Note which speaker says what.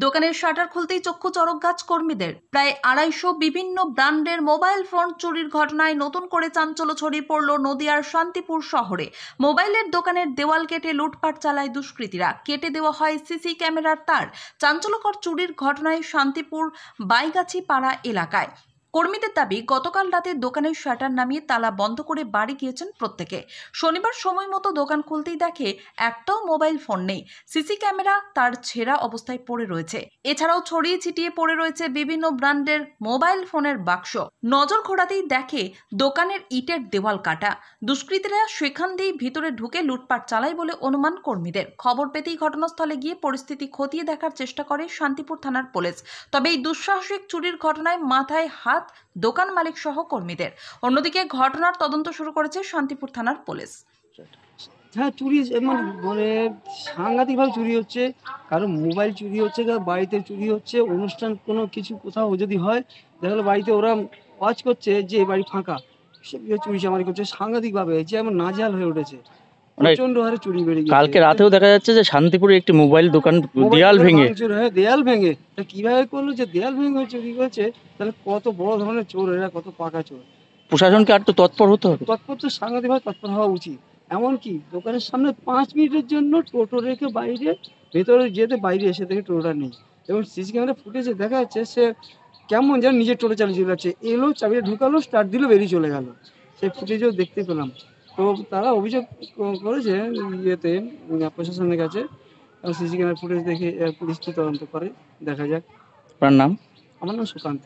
Speaker 1: দোকানের শাটার খুলতেই চক্ষু চড়ক গাছ কর্মীদের। প্রায় 250 বিভিন্ন ব্র্যান্ডের মোবাইল ফোন চুরির ঘটনায় নতুন করে চাঞ্চল্য ছড়িয়ে পড়ল নদিয়ার শান্তিপুর শহরে। মোবাইলের দোকানের দেওয়াল কেটে লুটপাট চালায় দুষ্কৃতীরা। কেটে দেওয়া হয় সিসি ক্যামেরার তার। চাঞ্চল্যকর চুরির ঘটনায় শান্তিপুর বাইগাছি পাড়া এলাকায়। কর্মীদের দাবি, গতকাল রাতে দোকানের শাটার নামিয়ে তালা বন্ধ করে বাড়ি গিয়েছেন প্রত্যেকে। শনিবার সময় মতো দোকান খুলতেই দেখে একটাও মোবাইল ফোন নেই। সিসি ক্যামেরা তার ছেঁড়া অবস্থায় পড়ে রয়েছে। এছাড়াও ছড়িয়ে ছিটিয়ে পড়ে রয়েছে বিভিন্ন ব্র্যান্ডের মোবাইল ফোনের বাক্স। নজর ঘোরাতেই দেখে দোকানের ইটের দেওয়াল কাটা। দুষ্কৃতীরা সেখান দিয়েই ভিতরে ঢুকে লুটপাট চালায় বলে অনুমান কর্মীদের। খবর পেতেই ঘটনাস্থলে গিয়ে পরিস্থিতি খতিয়ে দেখার চেষ্টা করে শান্তিপুর থানার পুলিশ। তবে এই দুঃসাহসিক চুরির ঘটনায় মাথায় হাত দোকান মালিক সহ কর্মীদের। অন্যদিকে ঘটনার তদন্ত শুরু করেছে শান্তিপুর থানার পুলিশ।
Speaker 2: হ্যাঁ, চুরি মানে সাংঘাতিকভাবে চুরি হচ্ছে। কারো মোবাইল চুরি হচ্ছে, কারো বাড়িতে চুরি হচ্ছে। অনুষ্ঠান কোনো কিছু কোথাও যদি হয়, দেখা গেলো বাড়িতে ওরা ওয়াচ করছে যে বাড়ি ফাঁকা, সে চুরি চামারি করছে সাংঘাতিকভাবে। যে এমন নাজেহাল হয়ে উঠেছে, প্রচন্ড হারে চুরি বেড়ে গেছে।
Speaker 3: কালকে রাতেও দেখা যাচ্ছে যে শান্তিপুরে একটি মোবাইল দোকান দেয়াল ভেঙে
Speaker 2: দেয়াল ভেঙে তা কিভাবে করলো যে দেয়াল ভেঙে চুরি করেছে, তাহলে কত বড় ধরনের চোর এরা, কত পাকা চোর।
Speaker 3: প্রশাসনকে আর তো তৎপর হতে হবে।
Speaker 2: তৎপর তো সাংঘাতিকভাবে তৎপর হওয়া উচিত। এমনকি দোকানের সামনে 5 মিনিটের জন্য টোটো রেখে বাইরে, ভেতরে যেতে বাইরে এসে থেকে টোটোটা নেই। এবং সিসি ক্যামেরা ফুটেজে দেখা যাচ্ছে সে কেমন যেন নিজের টোটো চালিয়ে চলে যাচ্ছে। এলো, চাবিটা ঢুকালো, স্টার্ট দিল, বেরিয়ে চলে গেল। সেই ফুটেজও দেখতে পেলাম। তো তারা অভিযোগ করেছে ইয়েতে প্রশাসনের কাছে। সিসি ক্যামেরা ফুটেজ দেখে পুলিশ তদন্ত করে, দেখা যাক।
Speaker 3: আপনার নাম?
Speaker 2: আমার নাম সুকান্ত।